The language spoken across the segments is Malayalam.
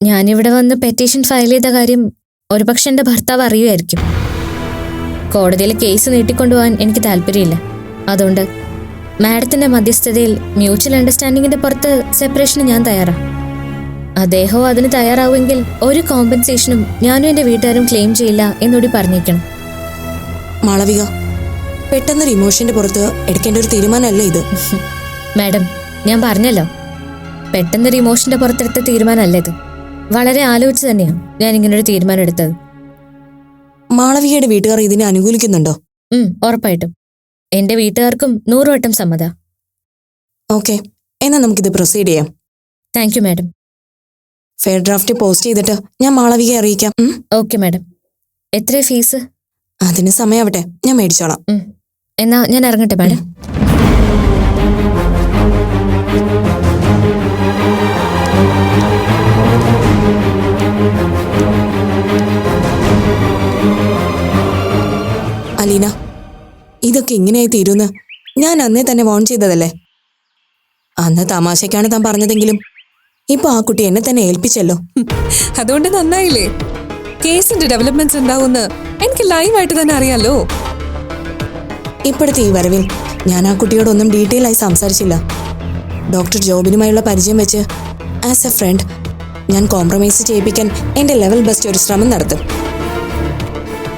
ഞാനിവിടെ വന്ന് പെറ്റീഷൻ ഫയൽ ചെയ്ത കാര്യം ഒരുപക്ഷെ എൻ്റെ ഭർത്താവ് അറിയുമായിരിക്കും. കോടതിയിൽ കേസ് നീട്ടിക്കൊണ്ടുപോകാൻ എനിക്ക് താല്പര്യമില്ല. അതുകൊണ്ട് മാഡത്തിന്റെ മധ്യസ്ഥതയിൽ മ്യൂച്വൽ അണ്ടർസ്റ്റാൻഡിങ്ങിന്റെ പുറത്ത് സെപ്പറേഷന് ഞാൻ തയ്യാറാ. അദ്ദേഹവും അതിന് തയ്യാറാവുമെങ്കിൽ ഒരു കോമ്പൻസേഷനും ഞാനും എൻ്റെ വീട്ടുകാരും ക്ലെയിം ചെയ്യില്ല എന്നോട് പറഞ്ഞേക്കണം. മാളവിക, പെട്ടെന്നൊരു ഇമോഷന്റെ പുറത്ത് എടുക്കേണ്ട ഒരു തീരുമാനമല്ല ഇത്. മാഡം, ഞാൻ പറഞ്ഞല്ലോ, പെട്ടെന്നൊരു ഇമോഷന്റെ പുറത്തെടുത്ത തീരുമാനമല്ല ഇത്. വളരെ ആലോചിച്ച് തന്നെയാണ് ഞാൻ ഇങ്ങനൊരു തീരുമാനം എടുത്തത്. മാളവികയുടെ വീട്ടുകാർ ഇതിനെ അനുകൂലിക്കുന്നുണ്ടോ? ഉറപ്പായിട്ടും. എന്റെ വീട്ടുകാർക്കും 100 വട്ടം സമ്മത. ഓക്കെ, എന്നാ നമുക്കിത് പ്രൊസീഡ് ചെയ്യാം. Thank you madam. Fair draft post ചെയ്തിട്ട് ഞാൻ മാളവികയെ അറിയിക്കാം. Okay madam. എത്ര ഫീസ്? അതിന് സമയാവട്ടെ, ഞാൻ മേടിച്ചോളാം. എന്നാ ഞാൻ ഇറങ്ങട്ടെ മാഡം. അലീന, ഇതൊക്കെ ഇങ്ങനെയായി തീരുന്ന് ഞാൻ അന്നേ തന്നെ വോൺ ചെയ്തതല്ലേ. അന്ന് തമാശക്കാണ് താൻ പറഞ്ഞതെങ്കിലും ഇപ്പൊ ആ കുട്ടി എന്നെ തന്നെ ഏൽപ്പിച്ചല്ലോ. അതുകൊണ്ട് നന്നായില്ലേ? കേസിന്റെ ഡെവലപ്മെന്റ്സ് ഉണ്ടാവുമെന്ന് എനിക്ക് ലൈവായിട്ട് തന്നെ അറിയാലോ. ഇപ്പോഴത്തെ ഈ വരവിൽ ഞാൻ ആ കുട്ടിയോടൊന്നും ഡീറ്റെയിൽ ആയി സംസാരിച്ചില്ല. ഡോക്ടർ ജോബിനുമായുള്ള പരിചയം വെച്ച് ആസ് എ ഫ്രണ്ട് ഞാൻ കോംപ്രമൈസ് ചെയ്യിപ്പിക്കാൻ എന്റെ ലെവൽ ബെസ്റ്റ് ഒരു ശ്രമം നടത്തും.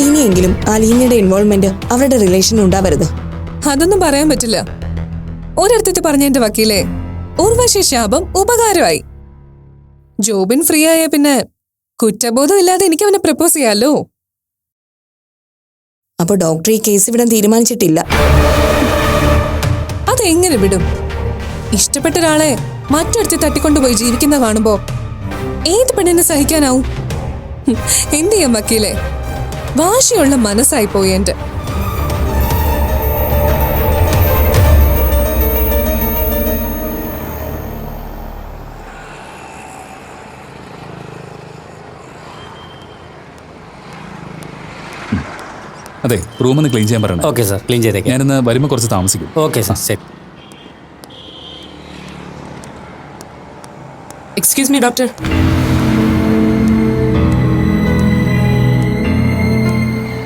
ഇനിയെങ്കിലും അലീനയുടെ ഇൻവോൾവ്മെന്റ് അവരുടെ റിലേഷൻ ഉണ്ടാവരുത്. അതൊന്നും പറയാൻ പറ്റില്ല. ഒരർത്ഥത്തിൽ പറഞ്ഞ എന്റെ വക്കീലെ, ഉർവശി ശാപം ഉപകാരമായി. ജോബിൻ ഫ്രീ ആയ പിന്നെ കുറ്റബോധം ഇല്ലാതെ എനിക്ക് അവനെ പ്രപ്പോസ് ചെയ്യാലോ. അപ്പൊ ഡോക്ടർ ഈ കേസ് വിടാൻ തീരുമാനിച്ചിട്ടില്ല? അതെങ്ങനെ വിടും? ഇഷ്ടപ്പെട്ട ഒരാളെ മറ്റൊരുത്തി തട്ടിക്കൊണ്ടുപോയി ജീവിക്കുന്ന കാണുമ്പോ ഏത് പെണ്ണിനെ സഹിക്കാനാവും? എന്ത് ചെയ്യാൻ വക്കീലെ? വാശിയുള്ള മനസ്സായി പോയി എന്റെ. അതെ, റൂമൊന്ന് ക്ലീൻ ചെയ്യാൻ പറയണം. ഓക്കെ സാർ, ക്ലീൻ ചെയ്തേക്കാം. ഞാനിന്ന് വരുമ്പോൾ കുറച്ച് താമസിക്കും. ഓക്കെ സാർ, ശരി. Excuse me doctor.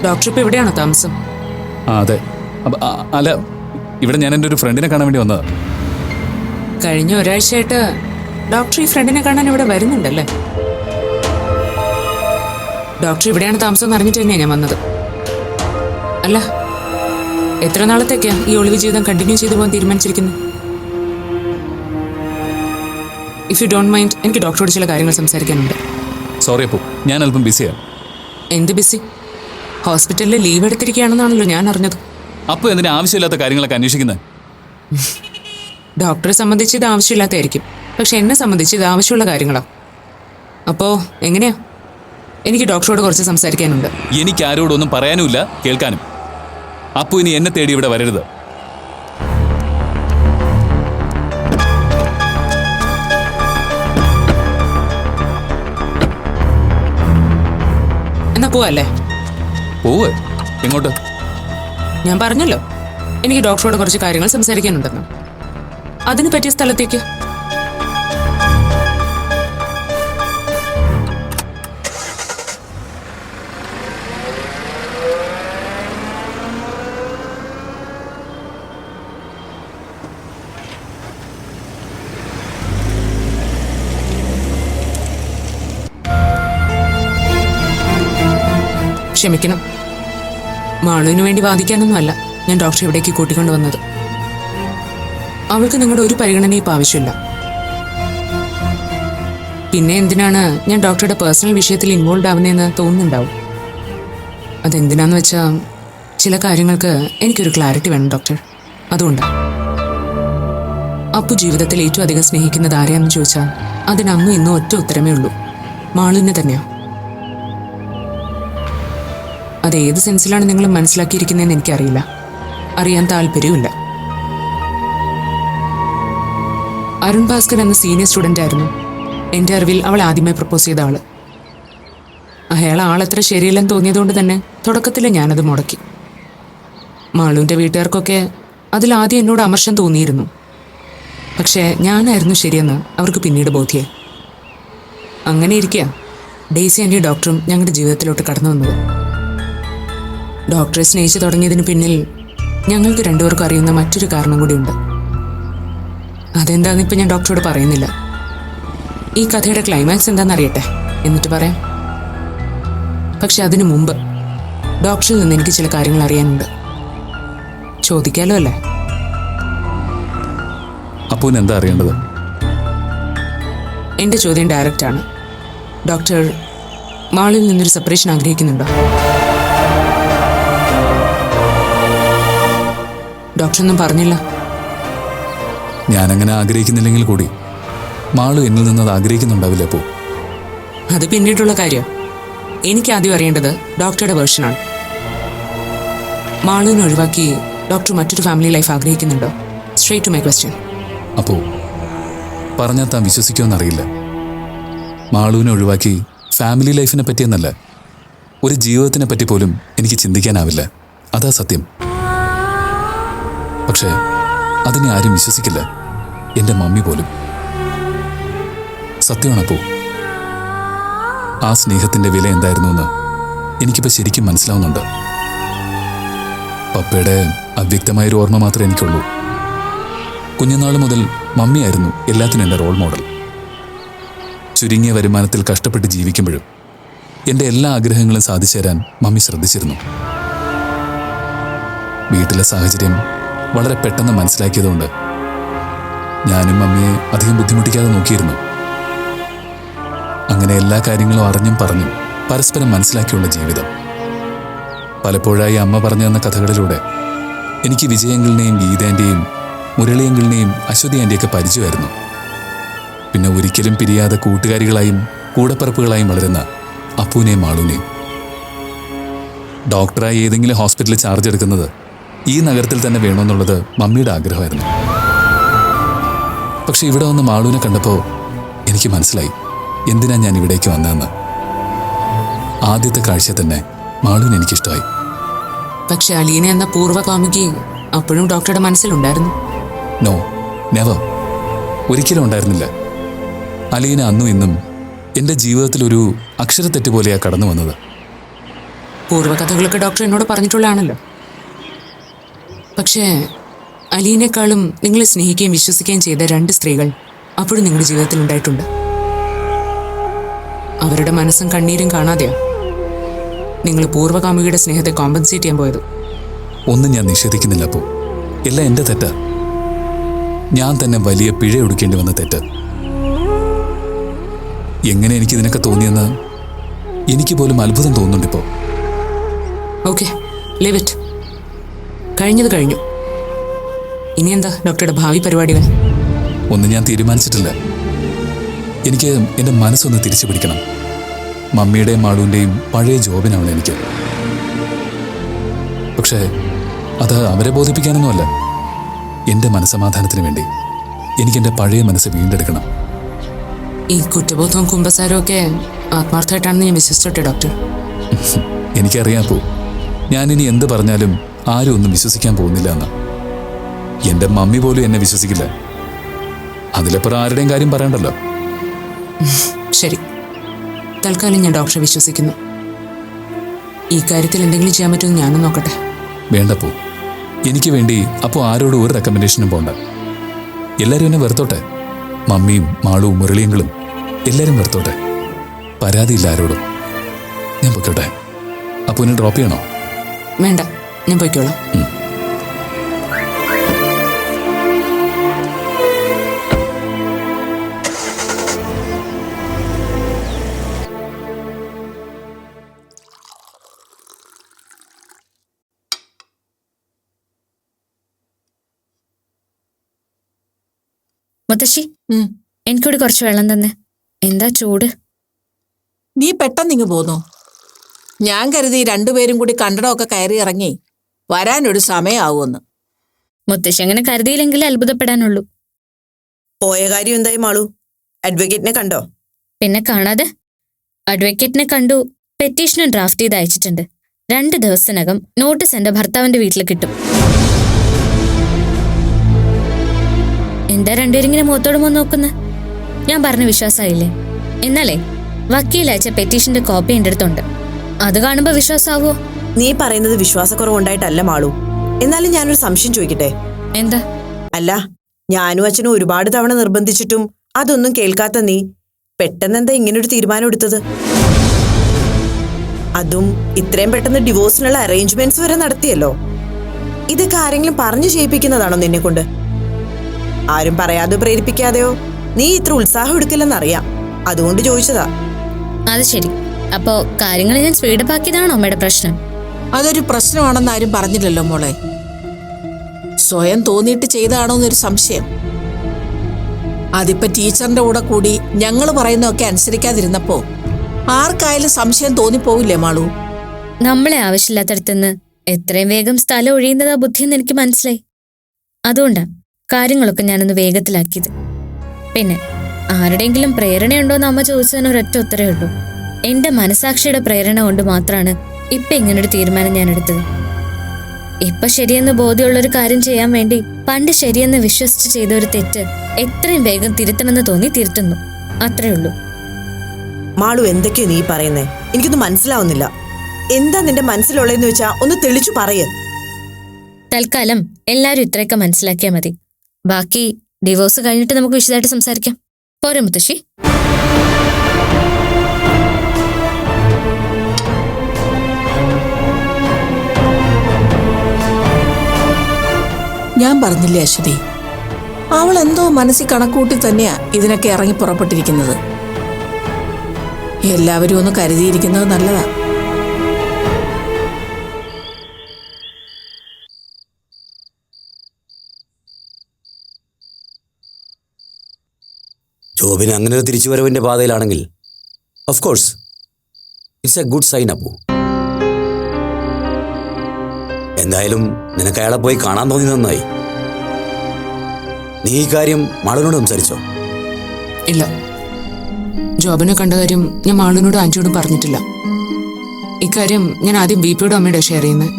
ഡോക്ടർ ഇപ്പൊ എവിടെയാണോ താമസം? അതെ. അല്ല, ഇവിടെ ഞാൻ എൻ്റെ ഒരു ഫ്രണ്ടിനെ കാണാൻ വേണ്ടി വന്നതാ. കഴിഞ്ഞ ഒരാഴ്ചയായിട്ട് ഡോക്ടർ ഈ ഫ്രണ്ടിനെ കാണാൻ ഇവിടെ വരുന്നുണ്ടല്ലേ? ഡോക്ടർ ഇവിടെയാണ് താമസം എന്ന് അറിഞ്ഞിട്ട് തന്നെയാണ് ഞാൻ വന്നത്. അല്ല, എത്ര നാളത്തേക്കാ ഈ ഒളിവ് ജീവിതം കണ്ടിന്യൂ ചെയ്തു പോകാൻ തീരുമാനിച്ചിരിക്കുന്നു? ഇഫ് യു ഡോണ്ട് മൈൻഡ്, എനിക്ക് ഡോക്ടറോട് ചില കാര്യങ്ങൾ സംസാരിക്കാനുണ്ട്. സോറി അപ്പു, ഞാൻ അല്പം ബിസിയാണ്. എന്ത് ബിസി? ഹോസ്പിറ്റലിൽ ലീവ് എടുത്തിരിക്കുകയാണെന്നാണല്ലോ ഞാൻ അറിഞ്ഞത്. അപ്പോൾ എന്തിനാ ആവശ്യമില്ലാത്ത കാര്യങ്ങളൊക്കെ അന്വേഷിക്കുന്നത്? ഡോക്ടറെ സംബന്ധിച്ച് ഇത് ആവശ്യമില്ലാത്തതായിരിക്കും, പക്ഷെ എന്നെ സംബന്ധിച്ച് ഇത് ആവശ്യമുള്ള കാര്യങ്ങളാ. അപ്പോൾ എങ്ങനെയാ? എനിക്ക് ഡോക്ടറോട് കുറച്ച് സംസാരിക്കാനുണ്ട്. എനിക്ക് ആരോടൊന്നും പറയാനുമില്ല, കേൾക്കാനും. അപ്പു ഇനി എന്നെ തേടി ഇവിടെ വരരുത്. എന്നാ പോവല്ലേ? പോവ്? എങ്ങോട്ട്? ഞാൻ പറഞ്ഞല്ലോ, എനിക്ക് ഡോക്ടറോട് കുറച്ച് കാര്യങ്ങൾ സംസാരിക്കാനുണ്ടെന്ന്. അതിന് പറ്റിയ സ്ഥലത്തേക്ക്. ക്ഷമിക്കണം, മാളുവിന് വേണ്ടി വാദിക്കാനൊന്നുമല്ല ഞാൻ ഡോക്ടറെ ഇവിടേക്ക് കൂട്ടിക്കൊണ്ടു വന്നത്. അവൾക്ക് നിങ്ങളുടെ ഒരു പരിഗണനയും ഇപ്പം ആവശ്യമില്ല. പിന്നെ എന്തിനാണ് ഞാൻ ഡോക്ടറുടെ പേഴ്സണൽ വിഷയത്തിൽ ഇൻവോൾവ് ആവുന്നതെന്ന് തോന്നുന്നുണ്ടാവും. അതെന്തിനാന്ന് വെച്ചാൽ ചില കാര്യങ്ങൾക്ക് എനിക്കൊരു ക്ലാരിറ്റി വേണം ഡോക്ടർ. അതുകൊണ്ട് അപ്പു ജീവിതത്തിൽ ഏറ്റവും അധികം സ്നേഹിക്കുന്നത് ആരെയാണെന്ന് ചോദിച്ചാൽ അതിനന്നും ഇന്നും ഒറ്റ ഉത്തരമേ ഉള്ളൂ, മാളുവിനെ തന്നെയാണ്. അതേത് സെൻസിലാണ് നിങ്ങൾ മനസ്സിലാക്കിയിരിക്കുന്നതെന്ന് എനിക്കറിയില്ല, അറിയാൻ താല്പര്യമില്ല. അരുൺ ഭാസ്കർ എന്ന സീനിയർ സ്റ്റുഡൻ്റ് ആയിരുന്നു എൻ്റെ അറിവിൽ അവൾ ആദ്യമായി പ്രപ്പോസ് ചെയ്ത ആള്. അയാൾ ആളത്ര ശരിയല്ലെന്ന് തോന്നിയതുകൊണ്ട് തന്നെ തുടക്കത്തിൽ ഞാനത് മുടക്കി. മാളുവിൻ്റെ വീട്ടുകാർക്കൊക്കെ അതിലാദ്യം എന്നോട് അമർഷം തോന്നിയിരുന്നു. പക്ഷേ ഞാനായിരുന്നു ശരിയെന്ന് അവർക്ക് പിന്നീട് ബോധ്യമായി. അങ്ങനെ ഇരിക്കുക ഡെയ്സി ആൻറ്റി ഡോക്ടറും ഞങ്ങളുടെ ജീവിതത്തിലോട്ട് കടന്നു വന്നത്. ഡോക്ടറെ സ്നേഹിച്ചു തുടങ്ങിയതിന് പിന്നിൽ ഞങ്ങൾക്ക് രണ്ടുപേർക്കും അറിയുന്ന മറ്റൊരു കാരണം കൂടിയുണ്ട്. അതെന്താണെന്ന് ഇപ്പം ഞാൻ ഡോക്ടറോട് പറയുന്നില്ല. ഈ കഥയുടെ ക്ലൈമാക്സ് എന്താണെന്ന് അറിയട്ടെ, എന്നിട്ട് പറയാം. പക്ഷെ അതിനു മുമ്പ് ഡോക്ടറിൽ നിന്ന് എനിക്ക് ചില കാര്യങ്ങൾ അറിയാനുണ്ട്. ചോദിക്കാലോ അല്ലേ? അപ്പൂന് എന്താ അറിയേണ്ടത്? എൻ്റെ ചോദ്യം ഡയറക്റ്റാണ്. ഡോക്ടർ മാളിൽ നിന്നൊരു സെപ്പറേഷൻ ആഗ്രഹിക്കുന്നുണ്ടോ? ഡോക്ടറൊന്നും പറഞ്ഞില്ല. ഞാനങ്ങനെ ആഗ്രഹിക്കുന്നില്ലെങ്കിൽ കൂടി മാളു എന്നിൽ നിന്നത് ആഗ്രഹിക്കുന്നുണ്ടാവില്ല അപ്പൂ. അത് പിന്നീടുള്ള കാര്യം. എനിക്ക് ആദ്യം അറിയേണ്ടത് ഡോക്ടറുടെ വേർഷനാണ്. മാളുവിനെ ഒഴിവാക്കി ഡോക്ടർ മറ്റൊരു ഫാമിലി ലൈഫ് ആഗ്രഹിക്കുന്നുണ്ടോ? Straight to my question. അപ്പോ പറഞ്ഞാൽ താൻ വിശ്വസിക്കുമെന്നറിയില്ല. മാളുവിനെ ഒഴിവാക്കി ഫാമിലി ലൈഫിനെ പറ്റിയെന്നല്ല, ഒരു ജീവിതത്തിനെ പറ്റി പോലും എനിക്ക് ചിന്തിക്കാനാവില്ല. അതാ സത്യം. പക്ഷേ അതിനെ ആരും വിശ്വസിക്കില്ല, എൻ്റെ മമ്മി പോലും. സത്യമാണപ്പോ. ആ സ്നേഹത്തിൻ്റെ വില എന്തായിരുന്നു എന്ന് എനിക്കിപ്പോൾ ശരിക്കും മനസ്സിലാവുന്നുണ്ട്. പപ്പയുടെ അവ്യക്തമായൊരു ഓർമ്മ മാത്രമേ എനിക്കുള്ളൂ. കുഞ്ഞുനാൾ മുതൽ മമ്മിയായിരുന്നു എല്ലാത്തിനും എൻ്റെ റോൾ മോഡൽ. ചുരുങ്ങിയ വരുമാനത്തിൽ കഷ്ടപ്പെട്ട് ജീവിക്കുമ്പോഴും എൻ്റെ എല്ലാ ആഗ്രഹങ്ങളും സാധിച്ചു തരാൻ മമ്മി ശ്രദ്ധിച്ചിരുന്നു. വീട്ടിലെ സാഹചര്യം വളരെ പെട്ടെന്ന് മനസ്സിലാക്കിയതുകൊണ്ട് ഞാനും മമ്മിയെ അധികം ബുദ്ധിമുട്ടിക്കാതെ നോക്കിയിരുന്നു. അങ്ങനെ എല്ലാ കാര്യങ്ങളും അറിഞ്ഞും പറഞ്ഞും പരസ്പരം മനസ്സിലാക്കിയുള്ള ജീവിതം. പലപ്പോഴായി അമ്മ പറഞ്ഞു തന്ന കഥകളിലൂടെ എനിക്ക് വിജയങ്ങളിനെയും ഗീതാൻ്റെയും മുരളിയങ്കിളിനെയും അശ്വതി ആൻ്റെയൊക്കെ പരിചയമായിരുന്നു. പിന്നെ ഒരിക്കലും പിരിയാതെ കൂട്ടുകാരികളായും കൂടപ്പിറപ്പുകളായും വളരുന്ന അപ്പൂനെയും മാളൂനെയും. ഡോക്ടറായി ഏതെങ്കിലും ഹോസ്പിറ്റലിൽ ചാർജ് എടുക്കുന്നത് ഈ നഗരത്തിൽ തന്നെ വേണമെന്നുള്ളത് മമ്മിയുടെ ആഗ്രഹമായിരുന്നു. പക്ഷെ ഇവിടെ വന്ന് മാളൂനെ കണ്ടപ്പോൾ എനിക്ക് മനസ്സിലായി എന്തിനാ ഞാൻ ഇവിടേക്ക് വന്നതെന്ന്. ആദ്യത്തെ കാഴ്ച തന്നെ മാളൂന് എനിക്കിഷ്ടമായി. പക്ഷെ അലീന എന്ന പൂർവ്വകാമുകി അപ്പോഴും ഡോക്ടറുടെ മനസ്സിലുണ്ടായിരുന്നു. No, never. ഒരിക്കലും ഉണ്ടായിരുന്നില്ല. അലീന അന്നും ഇന്നും എൻ്റെ ജീവിതത്തിലൊരു അക്ഷരത്തെറ്റ് പോലെയാണ് കടന്നു വന്നത്. പൂർവ്വകഥകളൊക്കെ ഡോക്ടർ എന്നോട് പറഞ്ഞിട്ടുള്ളതാണല്ലോ. പക്ഷേ അലീനേക്കാളും നിങ്ങളെ സ്നേഹിക്കുകയും വിശ്വസിക്കുകയും ചെയ്ത രണ്ട് സ്ത്രീകൾ അപ്പോഴും നിങ്ങളുടെ ജീവിതത്തിൽ ഉണ്ടായിട്ടുണ്ട്. അവരുടെ മനസ്സും കണ്ണീരും കാണാതെയോ നിങ്ങൾ പൂർവ്വകാമുകിയുടെ സ്നേഹത്തെ കോമ്പൻസേറ്റ് ചെയ്യാൻ പോയത്? ഒന്നും ഞാൻ നിഷേധിക്കുന്നില്ല. അപ്പോൾ എല്ലാം എൻ്റെ തെറ്റാ. ഞാൻ തന്നെ വലിയ പിഴ ഒടുക്കേണ്ടി വന്ന തെറ്റ്. എങ്ങനെ എനിക്കിതിനൊക്കെ തോന്നിയെന്ന് എനിക്ക് പോലും അത്ഭുതം തോന്നുന്നുണ്ടിപ്പോൾ. Okay, leave it. കഴിഞ്ഞത് കഴിഞ്ഞു. ഇനി എന്താ ഡോക്ടറുടെ ഭാവി പരിപാടികൾ? ഒന്നും ഞാൻ തീരുമാനിച്ചിട്ടില്ല. എനിക്ക് എൻ്റെ മനസ്സൊന്ന് തിരിച്ചു പിടിക്കണം. മമ്മിയുടെയും മാളുവിൻ്റെയും പഴയ ജോബിനാണ് എനിക്ക്. പക്ഷേ അത് അവരെ ബോധിപ്പിക്കാനൊന്നുമല്ല. എൻ്റെ മനസ്സമാധാനത്തിന് വേണ്ടി എനിക്കെൻ്റെ പഴയ മനസ്സ് വീണ്ടെടുക്കണം. ഈ കുറ്റബോധവും കുമ്പസാരവും ഒക്കെ ആത്മാർത്ഥമായിട്ടാണെന്ന് ഞാൻ വിശ്വസിച്ചോട്ടെ ഡോക്ടർ. എനിക്കറിയാം പോ, ഞാനിനി എന്ത് പറഞ്ഞാലും ആരും ഒന്നും വിശ്വസിക്കാൻ പോകുന്നില്ല എന്ന്. എൻ്റെ മമ്മി പോലും എന്നെ വിശ്വസിക്കില്ല. അതിലപ്പുറം ആരുടെയും കാര്യം പറയണ്ടല്ലോ. ശരി, തൽക്കാലം ഞാൻ ഡോക്ടറെ വിശ്വസിക്കുന്നു. ഈ കാര്യത്തിൽ എന്തെങ്കിലും ചെയ്യാൻ പറ്റുമെന്ന് ഞാനും നോക്കട്ടെ. വേണ്ടപ്പോ, എനിക്ക് വേണ്ടി അപ്പോൾ ആരോടും ഒരു റെക്കമെൻഡേഷനും പോണ്ട. എല്ലാവരും എന്നെ വെറുത്തോട്ടെ. മമ്മിയും മാളുവും മുരളിയങ്ങളും എല്ലാവരും വെറുത്തോട്ടെ. പരാതിയില്ല ആരോടും. ഞാൻ പൊയ്ക്കോട്ടെ. അപ്പോൾ എന്നെ ഡ്രോപ്പ് ചെയ്യണോ? വേണ്ട, ഞാൻ പോയിക്കോളാം. മുത്തശ്ശി, എനിക്കൂടി കുറച്ച് വെള്ളം തന്നെ. എന്താ ചൂട്? നീ പെട്ടെന്നിങ്ങ് പോന്നോ? ഞാൻ കരുതി രണ്ടുപേരും കൂടി കണ്ടടമൊക്കെ കയറി ഇറങ്ങി വരാനൊരു സമയമാവുമെന്ന്. മുത്തശ്ശി അങ്ങനെ കരുതിയില്ലെങ്കിൽ അത്ഭുതപ്പെടാനുള്ളൂ. പോയ കാര്യം എന്തായി മാളു? അഡ്വക്കേറ്റിനെ കണ്ടോ? പിന്നെ കാണാതെ. അഡ്വക്കേറ്റിനെ കണ്ടു. പെറ്റീഷനും ഡ്രാഫ്റ്റ് ചെയ്ത് അയച്ചിട്ടുണ്ട്. 2 ദിവസത്തിനകം നോട്ടീസ് എന്റെ ഭർത്താവിന്റെ വീട്ടിൽ കിട്ടും. എന്താ രണ്ടുപേരും ഇങ്ങനെ മുഖത്തോട് മുഖം നോക്കുന്നത്? ഞാൻ പറഞ്ഞ വിശ്വാസമായില്ലേ? എന്നാലേ വക്കീൽ അയച്ച പെറ്റീഷന്റെ കോപ്പി എൻ്റെ അടുത്തുണ്ട്. അത് കാണുമ്പോ വിശ്വാസാവോ? നീ പറയുന്നത് വിശ്വാസക്കുറവുണ്ടായിട്ടല്ല മാളു. എന്നാലും ഞാനൊരു സംശയം ചോദിക്കട്ടെ? എന്താ? അല്ല, ഞാനും അച്ഛനും ഒരുപാട് തവണ നിർബന്ധിച്ചിട്ടും അതൊന്നും കേൾക്കാത്ത നീ പെട്ടെന്നെന്താ ഇങ്ങനൊരു തീരുമാനം എടുത്തത്? അതും ഇത്രയും പെട്ടെന്ന് ഡിവോഴ്സിനുള്ള അറേഞ്ച്മെന്റ്സ് വരെ നടത്തിയല്ലോ. ഇതൊക്കെ ആരെങ്കിലും പറഞ്ഞു ചെയ്യിപ്പിക്കുന്നതാണോ നിന്നെ കൊണ്ട്? ആരും പറയാതെ പ്രേരിപ്പിക്കാതെയോ? നീ ഇത്ര ഉത്സാഹം എടുക്കില്ലെന്നറിയാം, അതുകൊണ്ട് ചോദിച്ചതാ. അത് ശരി. അപ്പോ കാര്യങ്ങൾ ഞാൻ സ്പീഡപ്പ് ആക്കിയതാണോ അമ്മയുടെ പ്രശ്നം? അതൊരു പ്രശ്നമാണെന്ന് ആരും പറഞ്ഞില്ലല്ലോ മോളെ. സ്വയം തോന്നിയിട്ട് ചെയ്തതാണോന്നൊരു സംശയം. അതിപ്പോ ടീച്ചറിന്റെ കൂടെ കൂടി ഞങ്ങൾ പറയുന്നതൊക്കെ അനുസരിക്കാതിരുന്നപ്പോ ആർക്കായാലും സംശയം തോന്നിപ്പോവില്ലേ മാളു? നമ്മളെ ആവശ്യമില്ലാത്തടത്തുനിന്ന് എത്രയും വേഗം സ്ഥലം ഒഴിയുന്നതാ ബുദ്ധിയെന്ന് എനിക്ക് മനസ്സിലായി. അതുകൊണ്ടാ കാര്യങ്ങളൊക്കെ ഞാനൊന്ന് വേഗത്തിലാക്കിയത്. പിന്നെ ആരുടെയെങ്കിലും പ്രേരണയുണ്ടോന്ന് അമ്മ ചോദിച്ചതിന് ഒരൊറ്റ ഉത്തരവേ ഉള്ളൂ. എന്റെ മനസാക്ഷിയുടെ പ്രേരണ കൊണ്ട് മാത്രമാണ് ഇപ്പൊ ഇങ്ങനൊരു തീരുമാനം ഞാൻ എടുത്തത്. ഇപ്പൊ ശരിയെന്ന് ബോധ്യമുള്ളൊരു കാര്യം ചെയ്യാൻ വേണ്ടി പണ്ട് ശരിയെന്ന് വിശ്വസിച്ച് ചെയ്ത ഒരു തെറ്റ് എത്രയും വേഗം തിരുത്തണമെന്ന് തോന്നി തിരുത്തുന്നു. അത്രേ ഉള്ളൂ. മാളു, എന്തൊക്കെയോ നീ പറയുന്നേ? എനിക്കൊന്നും മനസ്സിലാവുന്നില്ല. എന്താ നിന്റെ മനസ്സിലുള്ളതെന്ന് വെച്ചാ ഒന്ന് തെളിച്ചു പറയ്. തൽക്കാലം എല്ലാരും ഇത്രയൊക്കെ മനസ്സിലാക്കിയാൽ മതി. ബാക്കി ഡിവോഴ്സ് കഴിഞ്ഞിട്ട് നമുക്ക് വിശദമായിട്ട് സംസാരിക്കാം. പോരെ മുത്തശ്ശി? ഞാൻ പറഞ്ഞില്ലേ അശ്വതി, അവൾ എന്തോ മനസ്സിൽ കണക്കൂട്ടി തന്നെയാ ഇതിനൊക്കെ ഇറങ്ങി പുറപ്പെട്ടിരിക്കുന്നത്. എല്ലാവരും ഒന്ന് കരുതിയിരിക്കുന്നത് നല്ലതാ. ജോബിന് അങ്ങനെ ഒരു തിരിച്ചുവരവിന്റെ പാതയിലാണെങ്കിൽ of course it's a good sign. അപ്പോ എന്തായാലും നിനക്ക് അയാളെ പോയി കാണാൻ തോന്നി, നന്നായി. നീ ഈ കാര്യം മാളുവിനോട് സംസാരിച്ചോ? ഇല്ല, ജോബിനെ കണ്ട കാര്യം ഞാൻ മാളുവിനോടും ആന്റിയോടും പറഞ്ഞിട്ടില്ല. ഇക്കാര്യം ഞാൻ ആദ്യം ബിപിയോടും അമ്മയോടും ഷെയർ ചെയ്യുന്നത്.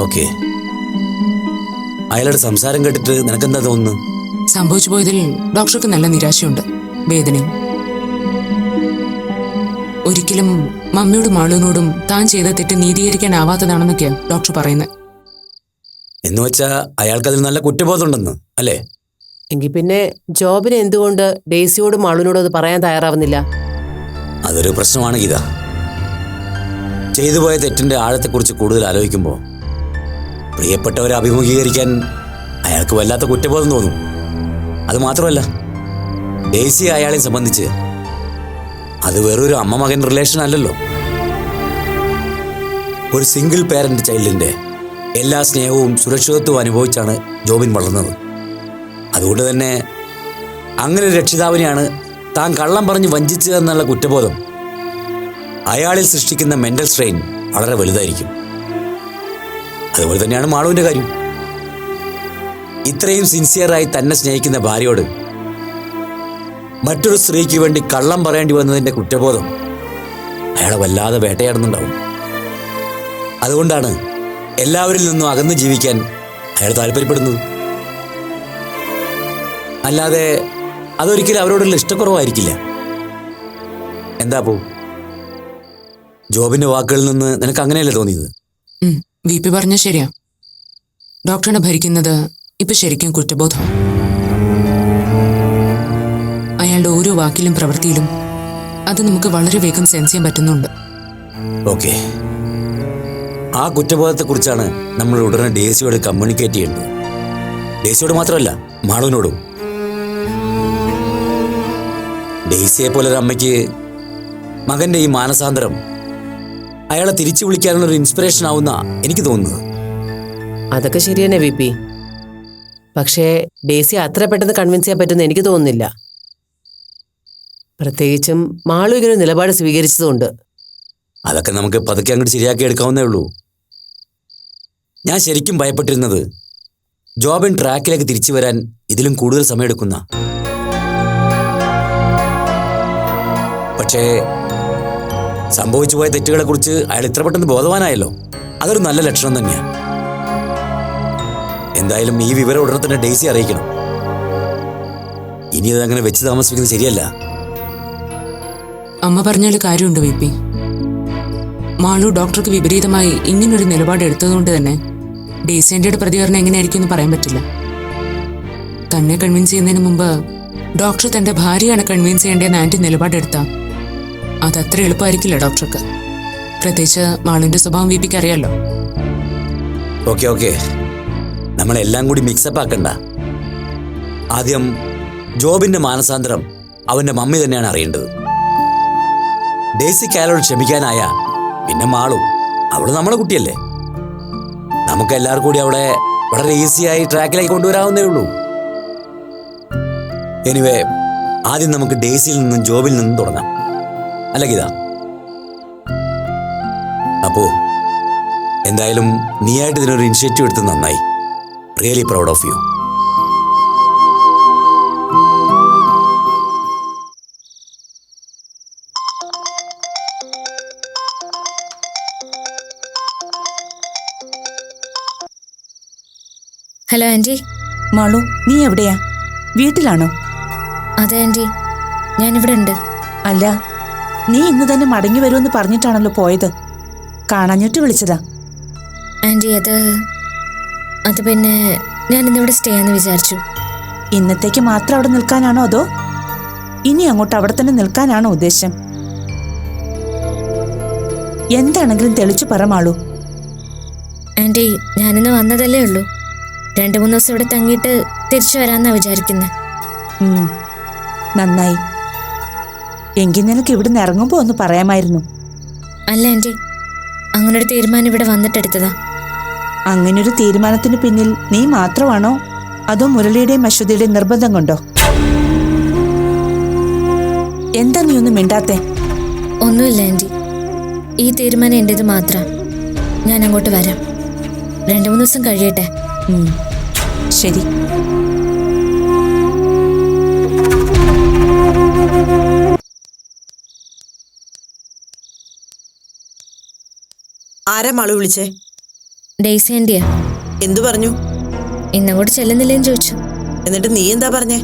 ഓക്കെ, അയാളുടെ സംസാരം കേട്ടിട്ട് നിനക്കെന്താ തോന്നുന്നു? സംഭവിച്ചു പോയതിൽ ഡോക്ടർക്ക് നല്ല നിരാശയുണ്ട്, വേദനയും. ഒരിക്കലും മമ്മിയോടും മാളുവിനോടും താൻ ചെയ്ത തെറ്റ് നീതീകരിക്കാനാവാത്തതാണെന്നൊക്കെയാണ് ഡോക്ടർ പറയുന്നത്. എന്ന് വെച്ചാ അയാൾക്കതിൽ നല്ല കുറ്റബോധമുണ്ടെന്ന് അല്ലേ? എങ്കിൽ പിന്നെ ജോബിന് എന്തുകൊണ്ട് ഡേസിയോടും മാളുവിനോടും അത് പറയാൻ തയ്യാറാവുന്നില്ല? അതൊരു പ്രശ്നമാണ് ഗീത. ചെയ്തുപോയ തെറ്റിന്റെ ആഴത്തെക്കുറിച്ച് കൂടുതൽ ആലോചിക്കുമ്പോൾ പ്രിയപ്പെട്ടവരെ അഭിമുഖീകരിക്കാൻ അയാൾക്ക് വല്ലാത്ത കുറ്റബോധം തോന്നും. അത് മാത്രമല്ല, ഡേസി അയാളെ സംബന്ധിച്ച് അത് വേറൊരു അമ്മ മകൻ റിലേഷൻ അല്ലല്ലോ. ഒരു സിംഗിൾ പേരന്റ് ചൈൽഡിന്റെ എല്ലാ സ്നേഹവും സുരക്ഷിതത്വവും അനുഭവിച്ചാണ് ജോബിൻ വളർന്നത്. അതുകൊണ്ട് തന്നെ അങ്ങനെ ഒരു രക്ഷിതാവിനെയാണ് താൻ കള്ളം പറഞ്ഞ് വഞ്ചിച്ചതെന്നുള്ള കുറ്റബോധം അയാളിൽ സൃഷ്ടിക്കുന്ന മെന്റൽ സ്ട്രെയിൻ വളരെ വലുതായിരിക്കും. അതുപോലെ തന്നെയാണ് മാളുവിന്റെ കാര്യം. ഇത്രയും സിൻസിയറായി തന്നെ സ്നേഹിക്കുന്ന ഭാര്യയോട് മറ്റൊരു സ്ത്രീക്ക് വേണ്ടി കള്ളം പറയേണ്ടി വന്നതിന്റെ കുറ്റബോധം അയാളെ വല്ലാതെ വേട്ടയാടുന്നുണ്ടാവും. അതുകൊണ്ടാണ് എല്ലാവരിൽ നിന്നും അകന്ന് ജീവിക്കാൻ അയാൾ താല്പര്യപ്പെടുന്നത്. അല്ലാതെ അതൊരിക്കലും അവരോടുള്ള ഇഷ്ടക്കുറവായിരിക്കില്ല. എന്താ പോ, ജോബിന്റെ വാക്കുകളിൽ നിന്ന് നിനക്ക് അങ്ങനെയല്ലേ തോന്നിയത്? ബിപി പറഞ്ഞ ശരിയാ. ഡോക്ടറിനെ ഭരിക്കുന്നത് ഇപ്പൊ ശരിക്കും കുറ്റബോധം. അയാളുടെ ഓരോ വാക്കിലും പ്രവൃത്തിയിലും അത് നമുക്ക് വളരെ വേഗം സെൻസ് ചെയ്യാൻ പറ്റുന്നുണ്ട്. ഓക്കെ, ആ കുറ്റബോധത്തെക്കുറിച്ചാണ് നമ്മൾ ഉടനെ ഡേസിയോട് കമ്മ്യൂണിക്കേറ്റ് ചെയ്യേണ്ടത്. ഡേസിയോട് മാത്രമല്ല, മാളുവിനോടും. ഡേസിയെ പോലൊരു അമ്മയ്ക്ക് മകന്റെ ഈ മാനസാന്തരം അയാളെ തിരിച്ചു വിളിക്കാനുള്ളൊരു ഇൻസ്പിറേഷൻ ആവുന്ന എനിക്ക് തോന്നുന്നത്. അതൊക്കെ ശരി തന്നെ വി പി. പക്ഷേ ഡേസി അത്ര പെട്ടെന്ന് കൺവിൻസ് ചെയ്യാൻ പറ്റുമെന്ന് എനിക്ക് തോന്നുന്നില്ല. പ്രത്യേകിച്ചും മാളു ഇങ്ങനെ നിലപാട് സ്വീകരിച്ചതുകൊണ്ട്. അതൊക്കെ നമുക്ക് പതുക്കെ അങ്ങോട്ട് ശരിയാക്കി എടുക്കാവുന്നേ ഉള്ളൂ. ഞാൻ ശരിക്കും ഭയപ്പെട്ടിരുന്നത് ജോബിൻ ട്രാക്കിലേക്ക് തിരിച്ചു വരാൻ ഇതിലും കൂടുതൽ സമയമെടുക്കുന്ന. പക്ഷേ സംഭവിച്ചു പോയ തെറ്റുകളെ കുറിച്ച് അയാൾ ഇത്ര പെട്ടെന്ന് ബോധവാനായല്ലോ, അതൊരു നല്ല ലക്ഷണം തന്നെയാണ്. എന്തായാലും ഈ വിവരം ഉടനെ തന്നെ ഡേസി അറിയിക്കണം. ഇനി അതങ്ങനെ വെച്ച് താമസിക്കുന്നത് ശരിയല്ല. അമ്മ പറഞ്ഞാൽ കാര്യമുണ്ട് വി പി. മാളു ഡോക്ടർക്ക് വിപരീതമായി ഇങ്ങനൊരു നിലപാട് എടുത്തതുകൊണ്ട് തന്നെ ഡേസി ആന്റിയുടെ പ്രതികരണം എങ്ങനെയായിരിക്കും എന്ന് പറയാൻ പറ്റില്ല. തന്നെ കൺവിൻസ് ചെയ്യുന്നതിന് മുമ്പ് ഡോക്ടർ തന്റെ ഭാര്യയാണ് കൺവിൻസ് ചെയ്യേണ്ടതെന്ന് ആന്റി നിലപാടെടുത്താ അതത്ര എളുപ്പമായിരിക്കില്ല ഡോക്ടർക്ക്. പ്രത്യേകിച്ച് മാളുവിന്റെ സ്വഭാവം വി പിക്ക് അറിയാലോ. ഓക്കെ നമ്മളെല്ലാം കൂടി മിക്സപ്പ് ആക്കണ്ട. ആദ്യം ജോബിന്റെ മാനസാന്തരം അവന്റെ മമ്മി തന്നെയാണ് അറിയേണ്ടത്. ഡേസിക്ക് അയാളോട് ക്ഷമിക്കാനായ പിന്നെ മാളു, അവള് നമ്മളെ കുട്ടിയല്ലേ. നമുക്ക് എല്ലാവർക്കും കൂടി അവളെ വളരെ ഈസിയായി ട്രാക്കിലേക്ക് കൊണ്ടുവരാവുന്നേ ഉള്ളൂ. എനിവേ, ആദ്യം നമുക്ക് ഡേസിയിൽ നിന്നും ജോബിൽ നിന്നും തുടങ്ങാം, അല്ല ഗീത? അപ്പോ എന്തായാലും നീയായിട്ട് ഇതിനൊരു ഇനിഷ്യേറ്റീവ് എടുത്ത് നന്നായി. Really proud of you. Hello aunty. Malu, നീ എവിടെയാ? വീട്ടിലാണോ? അതെ ആൻറ്റി, ഞാനിവിടെ ഉണ്ട്. അല്ല, നീ ഇന്ന് തന്നെ മടങ്ങി വരുമെന്ന് പറഞ്ഞിട്ടാണല്ലോ പോയത്. കാണാഞ്ഞിട്ട് വിളിച്ചതാ. ആൻറ്റി, അത് പിന്നെ ഞാൻ ഇന്നിവിടെ സ്റ്റേ ആണെന്ന് വിചാരിച്ചു. ഇന്നത്തേക്ക് മാത്രം അവിടെ നിൽക്കാനാണോ അതോ ഇനി അങ്ങോട്ട് അവിടെ തന്നെ നിൽക്കാനാണോ ഉദ്ദേശം? എന്താണെങ്കിലും തെളിച്ചു പറ മാളു. ആൻറ്റി, ഞാനിന്ന് വന്നതല്ലേ ഉള്ളൂ. 2-3 ദിവസം ഇവിടെ തങ്ങിയിട്ട് തിരിച്ചു വരാമെന്നാണ് വിചാരിക്കുന്നത്. നന്നായി. എങ്കിൽ നിനക്ക് ഇവിടുന്ന് ഇറങ്ങുമ്പോ ഒന്ന് പറയാമായിരുന്നു. അല്ല ആൻറ്റി, അങ്ങനൊരു തീരുമാനം ഇവിടെ വന്നിട്ടെടുത്തതാ. അങ്ങനൊരു തീരുമാനത്തിന് പിന്നിൽ നീ മാത്രമാണോ അതോ മുരളിയുടെയും അശ്വതിയുടെയും നിർബന്ധം കൊണ്ടോ? എന്താ നീ ഒന്നും മിണ്ടാത്തെ? ഒന്നുമില്ല ആൻറ്റി, ഈ തീരുമാനം എൻ്റേത് മാത്രം. ഞാൻ അങ്ങോട്ട് വരാം. 2-3 ദിവസം കഴിയട്ടെ. ശരി. ആരാ മാളു വിളിച്ചേ? ഡേസി ആൻറ്റിയാ. എന്തു പറഞ്ഞു? ഇന്നങ്ങോട്ട് ചെല്ലുന്നില്ലേന്ന് ചോദിച്ചു. എന്നിട്ട് നീ എന്താ പറഞ്ഞേ?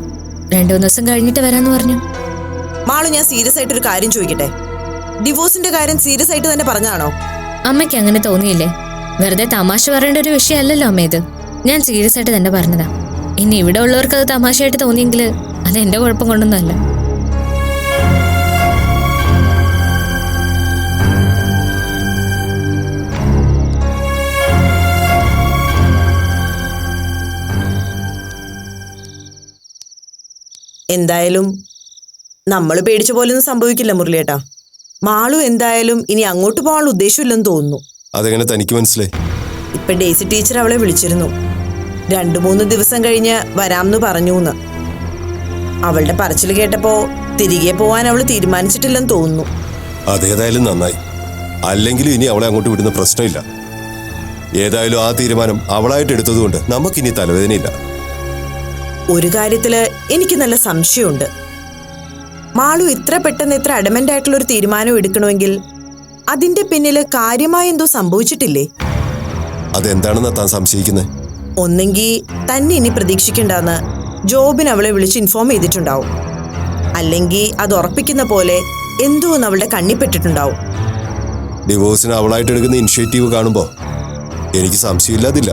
2-3 ദിവസം കഴിഞ്ഞിട്ട് വരാന്ന് പറഞ്ഞു. മാളു, ഞാൻ സീരിയസ് ആയിട്ടൊരു കാര്യം ചോദിക്കട്ടെ. ഡിവോഴ്സിന്റെ കാര്യം സീരിയസ് ആയിട്ട് തന്നെ പറഞ്ഞാണോ? അമ്മയ്ക്ക് അങ്ങനെ തോന്നിയില്ലേ? വെറുതെ തമാശ പറയേണ്ട ഒരു വിഷയമല്ലല്ലോ അമ്മ ഇത്. ഞാൻ സീരിയസ് ആയിട്ട് തന്നെ പറഞ്ഞതാ. ഇനി ഇവിടെ ഉള്ളവർക്ക് അത് തമാശയായിട്ട് തോന്നിയെങ്കിൽ അത് എന്റെ കുഴപ്പം കൊണ്ടൊന്നുമല്ല. എന്തായാലും നമ്മൾ പേടിച്ച പോലൊന്നും സംഭവിക്കില്ല മുരളിയേട്ടാ. മാളു എന്തായാലും ഇനി അങ്ങോട്ട് പോകാനുള്ള ഉദ്ദേശമില്ലെന്ന് തോന്നുന്നു. അതെങ്ങനെ തനിക്ക് മനസ്സിലായി? ഇപ്പൊ ഡേസി ടീച്ചർ അവളെ വിളിച്ചിരുന്നു. 2-3 ദിവസം കഴിഞ്ഞ് വരാമെന്ന് പറഞ്ഞൂന്ന്. അവളുടെ പറച്ചിൽ കേട്ടപ്പോ തിരികെ പോവാൻ അവള് തീരുമാനിച്ചിട്ടില്ലെന്ന് തോന്നുന്നു. അതേതായാലും നന്നായി. അല്ലെങ്കിലും ഇനി അവളെ അങ്ങോട്ട് വിടുന്ന പ്രശ്നമില്ല. ഏതായാലും ആ തീരുമാനം അവളായിട്ട് എടുത്തതുകൊണ്ട് നമുക്കിനി തലവേദനയില്ല. ഒരു കാര്യത്തില് എനിക്ക് നല്ല സംശയമുണ്ട്. മാളു ഇത്ര പെട്ടെന്ന് ഇത്ര അഡമന്റ് ആയിട്ടുള്ള ഒരു തീരുമാനം എടുക്കണമെങ്കിൽ അതിന്റെ പിന്നില് കാര്യമായി എന്തോ സംഭവിച്ചിട്ടില്ലേ? അതെന്താണെന്നാ താൻ സംശയിക്കുന്നത്? ഒന്നെങ്കിൽ തന്നെ ഇനി പ്രതീക്ഷിക്കണ്ടെന്ന് ജോബിന് അവളെ വിളിച്ച് ഇൻഫോം ചെയ്തിട്ടുണ്ടാവും. അല്ലെങ്കിൽ അത് ഉറപ്പിക്കുന്ന പോലെ എന്തോ ഒന്ന് അവളുടെ കണ്ണിപ്പെട്ടിട്ടുണ്ടാവും. ഡിവോഴ്സിന് അവളായിട്ട് എടുക്കുന്ന ഇനിഷ്യേറ്റീവ് കാണുമ്പോ എനിക്ക് സംശയമില്ലാതില്ല.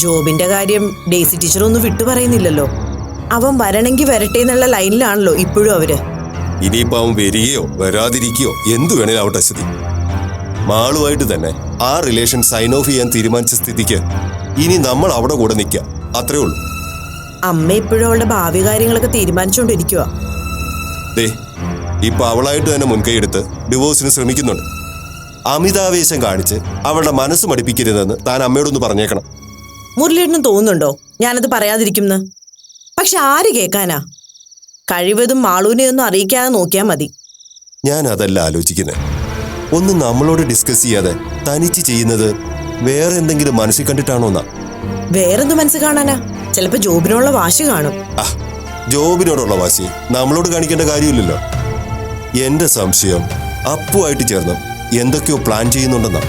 ജോബിന്റെ കാര്യം ഡേസി ടീച്ചർ ഒന്നും വിട്ടു പറയുന്നില്ലല്ലോ. അവൻ വരണമെങ്കിൽ വരട്ടെ എന്നുള്ള ലൈനിലാണല്ലോ ഇപ്പോഴും അവര്. ഇനിയിപ്പോ അവൻ വരികയോ വരാതിരിക്കുകയോ എന്തു വേണേലും ആവട്ടെ സ്ഥിതി. മാളുമായിട്ട് തന്നെ ആ റിലേഷൻ സൈൻ ഓഫ് ചെയ്യാൻ തീരുമാനിച്ച സ്ഥിതിക്ക് ഇനി നമ്മൾ അവിടെ കൂടെ നിൽക്കാം, അത്രേ ഉള്ളൂ. അമ്മ ഇപ്പോഴും അവളുടെ ഭാവി കാര്യങ്ങളൊക്കെ തീരുമാനിച്ചുകൊണ്ടിരിക്കുക. ഇപ്പൊ അവളായിട്ട് തന്നെ മുൻകൈ എടുത്ത് ഡിവോഴ്സിന് ശ്രമിക്കുന്നുണ്ട്. അമിതാവേശം കാണിച്ച് അവളുടെ മനസ്സ് മടിപ്പിക്കരുതെന്ന് താൻ അമ്മയോടൊന്ന് പറഞ്ഞേക്കണം. മുരളിയേട്ടനും തോന്നുന്നുണ്ടോ ഞാനത് പറയാതിരിക്കുമെന്ന്? പക്ഷെ ആര് കേൾക്കാനാ? കഴിവതും മാളൂനെ ഒന്നും അറിയിക്കാതെ നോക്കിയാൽ മതി. ഞാൻ അതല്ല ആലോചിക്കുന്നത്. ഒന്നും നമ്മളോട് ഡിസ്കസ് ചെയ്യാതെ തനിച്ച് ചെയ്യുന്നത് വേറെ എന്തെങ്കിലും മനസ്സിൽ കണ്ടിട്ടാണോന്നാ. വേറെന്ത് മനസ്സ് കാണാനാ? ചിലപ്പോ ജോബിനുള്ള വാശി കാണും. ജോബിനോടുള്ള വാശി നമ്മളോട് കാണിക്കേണ്ട കാര്യമില്ലല്ലോ. എന്റെ സംശയം അപ്പുമായിട്ട് ചേർന്ന് എന്തൊക്കെയോ പ്ലാൻ ചെയ്യുന്നുണ്ടെന്നാ.